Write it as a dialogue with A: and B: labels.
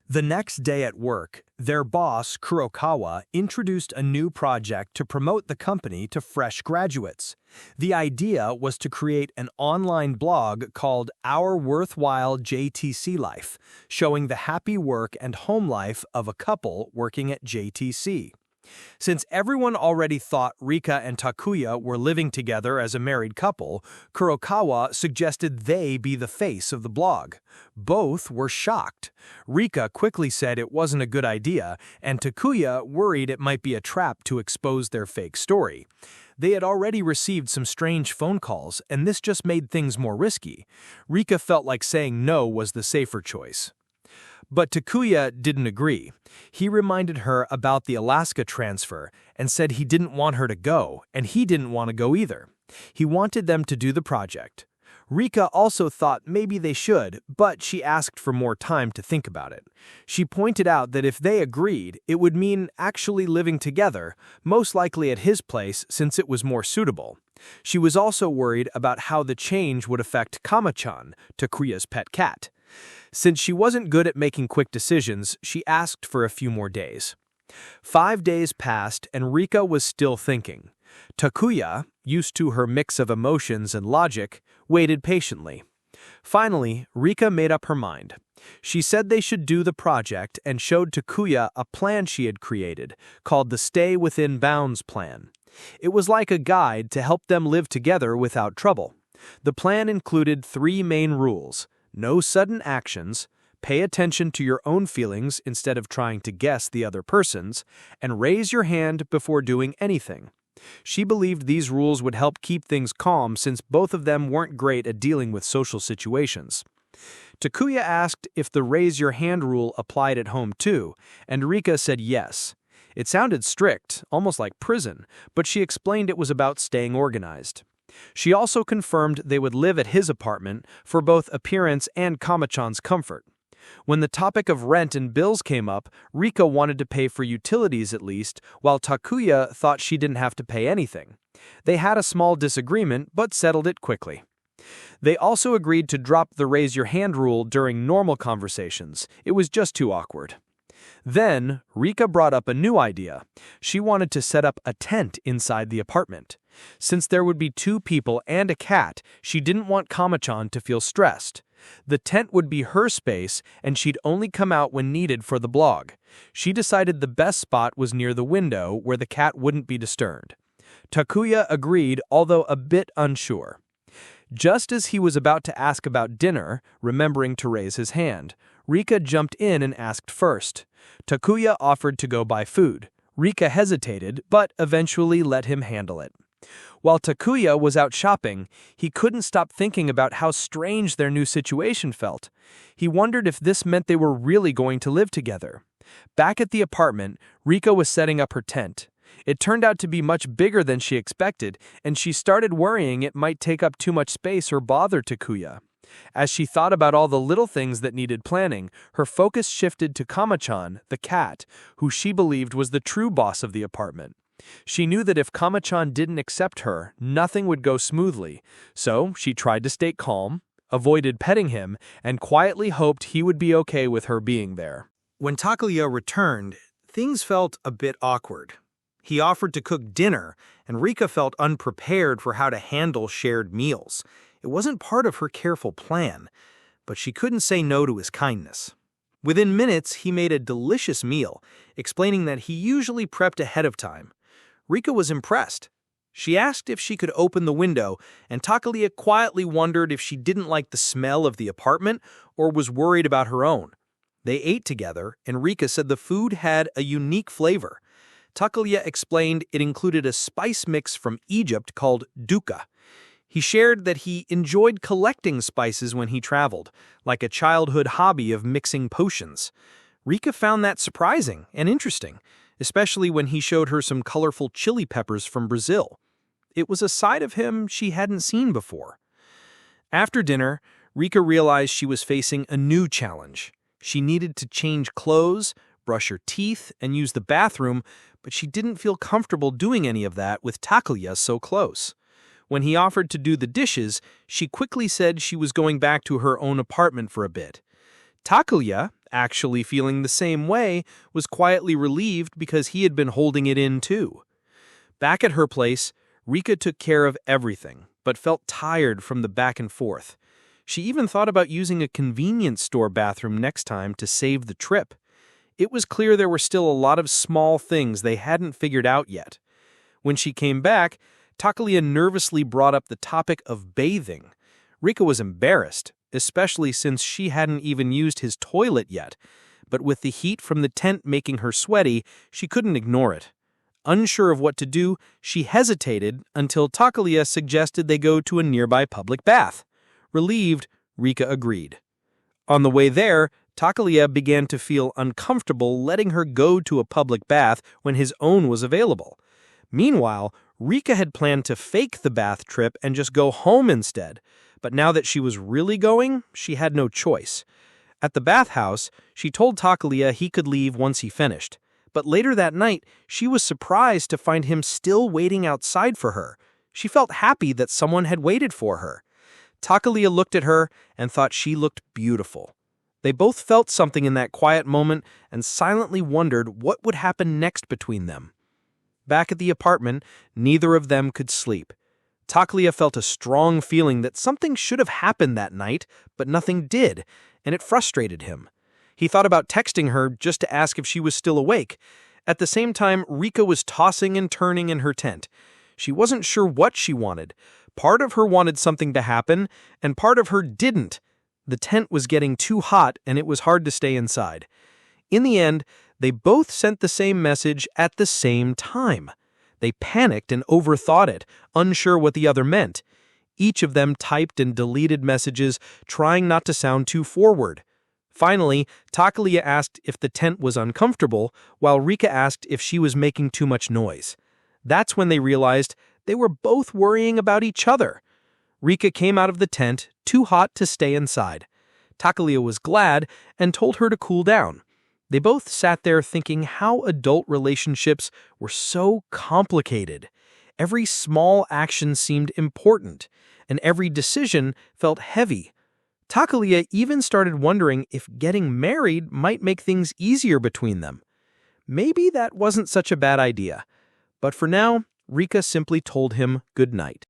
A: The next day at work, their boss, Kurokawa, introduced a new project to promote the company to fresh graduates. The idea was to create an online blog called Our Worthwhile JTC Life, showing the happy work and home life of a couple working at JTC. Since everyone already thought Rika and Takuya were living together as a married couple, Kurokawa suggested they be the face of the blog. Both were shocked. Rika quickly said it wasn't a good idea, and Takuya worried it might be a trap to expose their fake story. They had already received some strange phone calls, and this just made things more risky. Rika felt like saying no was the safer choice. But Takuya didn't agree. He reminded her about the Alaska transfer and said he didn't want her to go, and he didn't want to go either. He wanted them to do the project. Rika also thought maybe they should, but she asked for more time to think about it. She pointed out that if they agreed, it would mean actually living together, most likely at his place since it was more suitable. She was also worried about how the change would affect Kama-chan, Takuya's pet cat. Since she wasn't good at making quick decisions, she asked for a few more days. 5 days passed and Rika was still thinking. Takuya, used to her mix of emotions and logic, waited patiently. Finally, Rika made up her mind. She said they should do the project and showed Takuya a plan she had created, called the Stay Within Bounds Plan. It was like a guide to help them live together without trouble. The plan included 3 main rules: no sudden actions, pay attention to your own feelings instead of trying to guess the other person's, and raise your hand before doing anything. She believed these rules would help keep things calm since both of them weren't great at dealing with social situations. Takuya asked if the raise your hand rule applied at home too, and Rika said yes. It sounded strict, almost like prison, but she explained it was about staying organized. She also confirmed they would live at his apartment for both appearance and Kama-chan's comfort. When the topic of rent and bills came up, Rika wanted to pay for utilities at least, while Takuya thought she didn't have to pay anything. They had a small disagreement, but settled it quickly. They also agreed to drop the raise your hand rule during normal conversations. It was just too awkward. Then, Rika brought up a new idea. She wanted to set up a tent inside the apartment. Since there would be 2 people and a cat, she didn't want Kama-chan to feel stressed. The tent would be her space, and she'd only come out when needed for the blog. She decided the best spot was near the window where the cat wouldn't be disturbed. Takuya agreed, although a bit unsure. Just as he was about to ask about dinner, remembering to raise his hand, Rika jumped in and asked first. Takuya offered to go buy food. Rika hesitated, but eventually let him handle it. While Takuya was out shopping, he couldn't stop thinking about how strange their new situation felt. He wondered if this meant they were really going to live together. Back at the apartment, Rika was setting up her tent. It turned out to be much bigger than she expected, and she started worrying it might take up too much space or bother Takuya. As she thought about all the little things that needed planning, her focus shifted to Kama-chan, the cat, who she believed was the true boss of the apartment. She knew that if Kama-chan didn't accept her, nothing would go smoothly, so she tried to stay calm, avoided petting him, and quietly hoped he would be okay with her being there. When Takuya returned, things felt a bit awkward. He offered to cook dinner, and Rika felt unprepared for how to handle shared meals. It wasn't part of her careful plan, but she couldn't say no to his kindness. Within minutes, he made a delicious meal, explaining that he usually prepped ahead of time. Rika was impressed. She asked if she could open the window, and Takuya quietly wondered if she didn't like the smell of the apartment or was worried about her own. They ate together, and Rika said the food had a unique flavor. Takuya explained it included a spice mix from Egypt called dukkha. He shared that he enjoyed collecting spices when he traveled, like a childhood hobby of mixing potions. Rika found that surprising and interesting, especially when he showed her some colorful chili peppers from Brazil. It was a side of him she hadn't seen before. After dinner, Rika realized she was facing a new challenge. She needed to change clothes, brush her teeth, and use the bathroom, but she didn't feel comfortable doing any of that with Takuya so close. When he offered to do the dishes, she quickly said she was going back to her own apartment for a bit. Takuya, actually feeling the same way, was quietly relieved because he had been holding it in too. Back at her place, Rika took care of everything, but felt tired from the back and forth. She even thought about using a convenience store bathroom next time to save the trip. It was clear there were still a lot of small things they hadn't figured out yet. When she came back, Takuya nervously brought up the topic of bathing. Rika was embarrassed, especially since she hadn't even used his toilet yet, but with the heat from the tent making her sweaty, she couldn't ignore it. Unsure of what to do, she hesitated until Takuya suggested they go to a nearby public bath. Relieved, Rika agreed. On the way there, Takuya began to feel uncomfortable letting her go to a public bath when his own was available. Meanwhile, Rika had planned to fake the bath trip and just go home instead, but now that she was really going, she had no choice. At the bathhouse, she told Takuya he could leave once he finished, but later that night, she was surprised to find him still waiting outside for her. She felt happy that someone had waited for her. Takuya looked at her and thought she looked beautiful. They both felt something in that quiet moment and silently wondered what would happen next between them. Back at the apartment, neither of them could sleep. Takuya felt a strong feeling that something should have happened that night, but nothing did, and it frustrated him. He thought about texting her just to ask if she was still awake. At the same time, Rika was tossing and turning in her tent. She wasn't sure what she wanted. Part of her wanted something to happen, and part of her didn't. The tent was getting too hot, and it was hard to stay inside. In the end, they both sent the same message at the same time. They panicked and overthought it, unsure what the other meant. Each of them typed and deleted messages, trying not to sound too forward. Finally, Takuya asked if the tent was uncomfortable, while Rika asked if she was making too much noise. That's when they realized they were both worrying about each other. Rika came out of the tent, too hot to stay inside. Takuya was glad and told her to cool down. They both sat there thinking how adult relationships were so complicated. Every small action seemed important, and every decision felt heavy. Takuya even started wondering if getting married might make things easier between them. Maybe that wasn't such a bad idea. But for now, Rika simply told him good night.